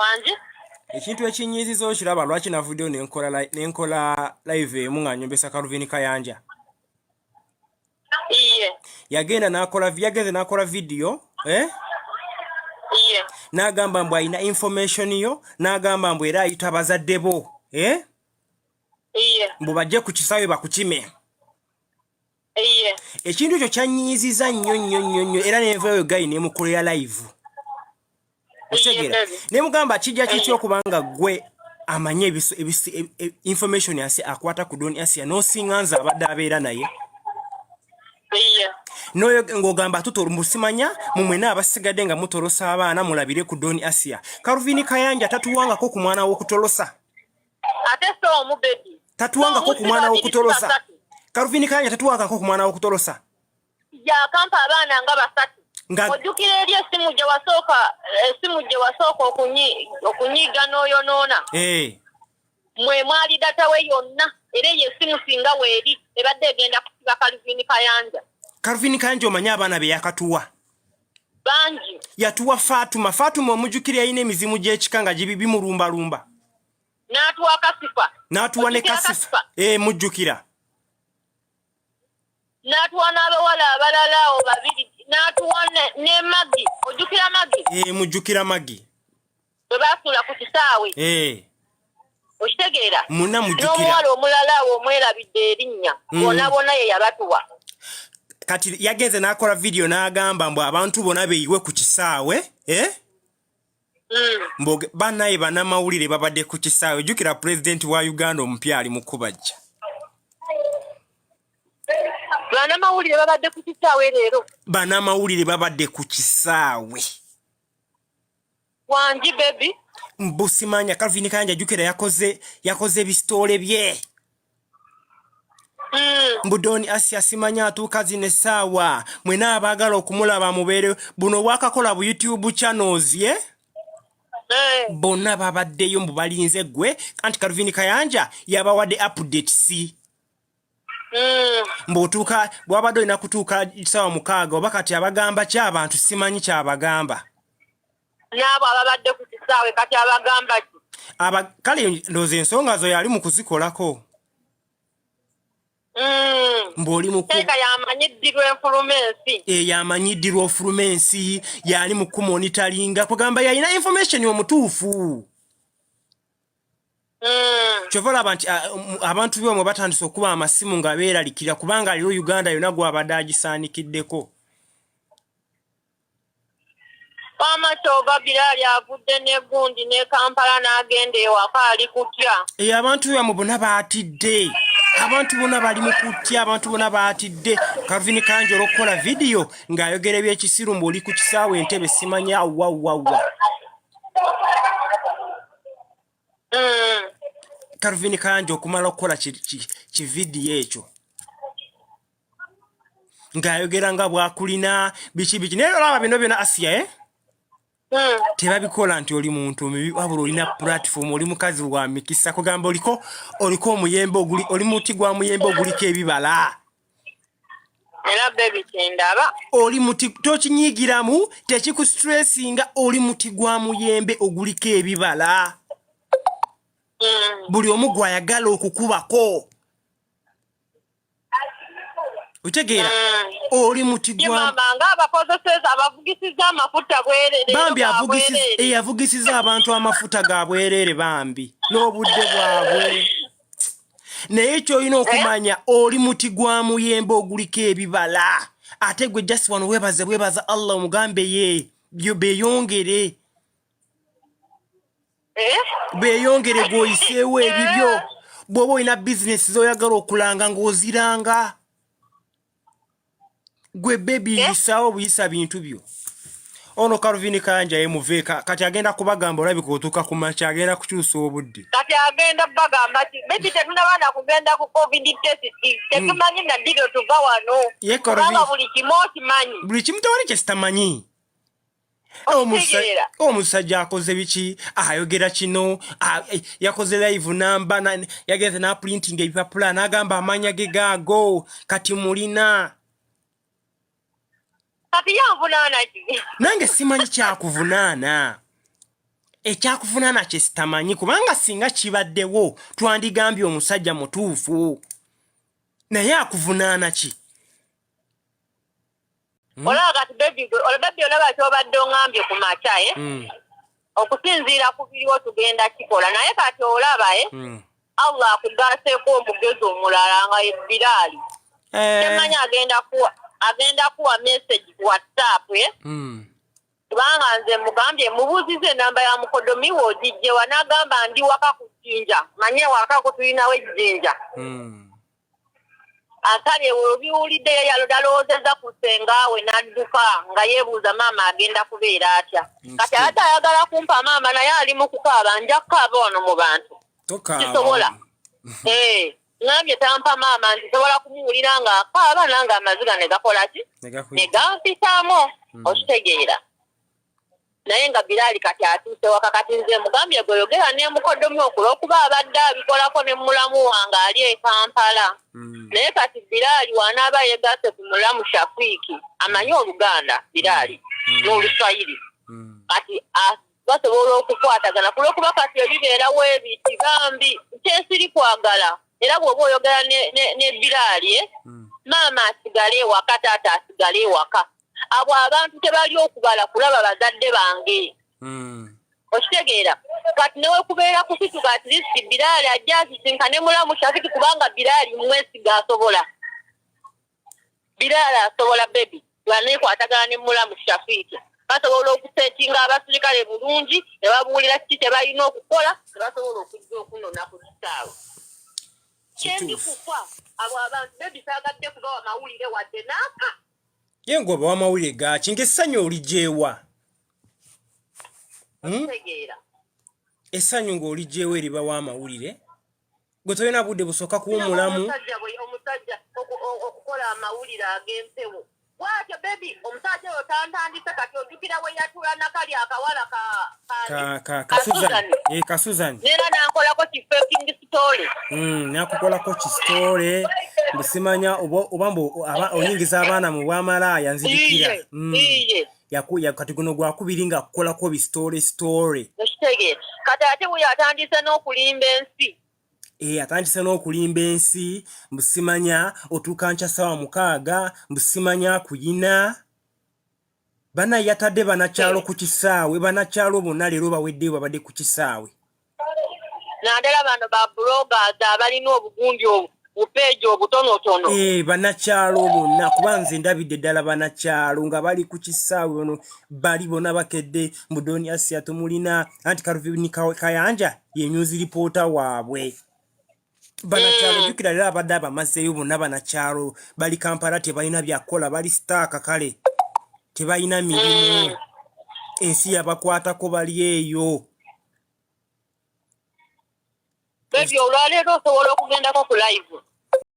Wanje ekintu ekinyizizo okiraba lwaki na video nenkola live emu nga nyombesa Kayanja. iye Yagenda nakola video iye n'agamba mbu alina information yo n'agamba mbu era ayita abazadde bo iye mbu bajje ku kisaawe bakukime. iye Ekintu ekyo kyanyiziza nnyo era nenvayo gayi nemukolera live. Otegera nemugamba kijja kiki okubanga gwe amanye information yase akwata ku Don Asiya nosinganza abadde abeera naye. Noyo ngogamba tutolumusimanya mumwena abasigadde nga mutolosa abaana mulabire ku Don Asiya. Kayanja tatuwangako ku mwana w'okutolosa. Ate so mu baby. Tatuwangako ku mwana w'okutolosa. Kayanja tatuwangako ku mwana w'okutolosa. Ya kampa abaana nga basatu. Ojukire eri esimu gye wasooka okunyiga n'oyonoona. Mwe mwali data we yonna era yesimu singa weeri ebadde egenda kusiba Kayanja. Kayanja omanyi abaana be yakatuwa bangi. Yatuwa Fatuma omujukire yalina emizimu gy'ekika nga bimulumbalumba. N'atuwa Kasifa. N'atuwa ne Kasifa. Mujjukira. N'atuwa n'abawala abalala babiri. N'atuwa ne Magi. Ojjukira Magi? Mujjukira Magi. Bwe baasuula ku kisaawe. Okitegeera? Muna mujjukira. N'omuwala omulala omwerabidde erinnya. Bonna ye yabatuwa. Kati yagenze n'akola video n'agamba mbu abantu bonna beeyiwe ku kisaawe. Mboge banaye banamawulire babadde ku kisaawe. Jukira president wa Uganda omupya ali mu kubajja. Banamawulire babadde ku kisaawe leero. Banamawulire babadde ku kisaawe. Wanji baby. Mbusimanya Kayanja jukira yakoze bistole bye. Don Asiya simanya atuuka zino essaawa mwena abaagala okumulaba mubeere buno bwakakola bu YouTube channels bonna babaddeyo mbu balinze gwe anti Kayanja yabawadde updates. Mbutuuka bwabadde olina kutuuka ssaawa 6 oba kati abagamba ky'abantu simanyi ky'abagamba. N'abo ababadde ku kisaawe kati abagamba ki? Kale ndowooza ensonga zo yali mu kuzikolako. Mboli Kika yamanyiddirwa influence. Yamanyiddirwa influence yali mu kumonitaringa kugamba yalina information omutuufu. Kyovala abantu b'omwe batandise okuba amasimu nga beeralikira kubanga aliwo Uganda yonna gwabadde agisanikiddeko. Amatoga Bilali avudde ne gundi ne Kampala n'agenda ewaka ali kutya. Abantu bamwe bonna baatidde. Abantu bonna bali mu kutya, abantu bonna baatidde. Kayanja olw'okukola video ng'ayogera eby'ekisiru mbu oli ku kisaawe Entebbe simanya wa. Kayanja okumala okukola ki video ekyo. Ng'ayogera nga bwakulina biki. Naye olaba bino byonna Asiya tebabikola nti oli muntu omubi wabula olina platform oli mukazi wa mikisa kugamba oliko omuyembe oli muti gwa muyembe oguliko ebibala. Era baby kindaba. Oli muti tokinyigiramu tekikustressinga oli muti gwa muyembe oguliko ebibala. Buli omu gwayagala okukubako. Utegeera oli muti gwa mama nga abakozeseza abavugisiza amafuta bwerere bambi avugisiza abantu amafuta ga bwerere bambi n'obudde bwabwe. Naye ky'olina okumanya oli muti gwa muyembe oguliko ebibala. Ate gwe just wano weebaza Allah omugambe beeyongere. Beeyongere gwoyiseewo ebibyo. Bw'oba olina bizinesi z'oyagala okulanga ng'oziranga. Gwe baby yisawo buyisa bintu byo. Ono Kayanja yemuveeka kati agenda kubagamba olabika otuuka ku makya agenda kukyusa obudde. Kati agenda bagamba baby tetunabana kugenda ku COVID test. Tetumanyi na diro tuva wano. Kubanga buli kimu okimanyi. Buli kimu tewali kye sitamanyi. Omusajja akoze biki ayogera kino yakoze live namba yageze na printing ebipapula n'agamba amanya ge gaago kati mulina. Kati yanvunaana ki? Nange simanyi kyakuvunaana. ekyakuvunaana kye sitamanyi kubanga singa kibaddewo twandigambye omusajja mutuufu naye akuvunaana ki olaba kati baby olaba kyobadde ongambye ku makya okusinziira ku biriwo tugenda kikola naye kati olaba Allah akugaseeko omugezi omulala nga ye Bilali temanyi agenda kuwa message ku WhatsApp kubanga nze mugambye mubuuzize enamba ya mukodomi wo ogijjewa n'agamba ndi waka ku jjinja manye waka ku tulinawo ejjinja akale obiwulidde yalodalowoozezza ku sengaawe n'adduka nga yeebuuza maama agenda kubeera atya kati ate ayagala kumpa maama naye ali mu kukaaba nja kukaaba wano mu bantu kisobola ngambye tampa maama nti sobola kumuwulira nga akaaba nange amaziga ne gakola ki ne gampitamo okitegeera naye nga Bilali kati atuuse waka kati nze mugambye gwe yogera ne mukodomi olw'okuba abadde abikolako ne mulamu wange ali e Kampala naye kati Bilali wanaaba yegasse ku mulamu Shafiiki amanyi Oluganda Bilali n'Oluswayiri kati basobola okukwatagana kulwokuba kati ebibeerawo ebiti bambi kyensiri kwagala era bw'oba oyogera ne Bilali maama asigale ewaka taata asigale ewaka abo abantu tebali okubala kulaba bazadde bange okitegeera kati newe kubeera ku kitu at least Bilali ajja asisinkane mulamu Shafiiki kubanga Bilali mwesiga asobola Bilali asobola baby lwaneekwatagana ne mulamu Shafiiki basobola okusetinga abasirikale bulungi ne babuulira kiki tebalina okukola ne basobola okujja okunona ku kitaawe kyendi kufa abo abantu baby saagadde kubawa mawulire wadde naaka yengo bawa mawulire gaki ng'essanyu oligyewa essanyu ng'oligyewa eribawa amawulire gwe tolina budde busooka kuwumulamu omusajja okukola amawulire ag'empewo bwatyo baby omusajja oyo tantandise kati ojjukira we yatula nakali akawala kasuzani nera nankolako kifeking story nakukolako kisitole mbusimanya oba mbu oyingiza abaana mu bwamalaaya nzirikira kati guno gwakubiri nga kukolako bisitole kati ate we yatandise n'okulimba ensi atandise n'okulimba ensi mbusimanya otuuka nkya ssaawa 6 mbusimanya kuyina bana yatadde banakyalo ku kisaawe banakyalo bonna leero baweddeyo babadde ku kisaawe naddala bano ba bloggers abalina obugundi bupeeji obutonotono banakyalo bonna kuba nze ndabidde ddala banakyalo nga bali ku kisaawe bano bali bonna bakedde mudoni Asiya tumulina anti Karuvini Kayanja ye news reporter waabwe banakyalo jukira leero abadde abamazeeyo bonna banakyalo bali Kampala tebalina byakola bali staaka kale tebalina mirimu ensi yabakwatako bali eyo baby olwaleero osobola okugendako ku live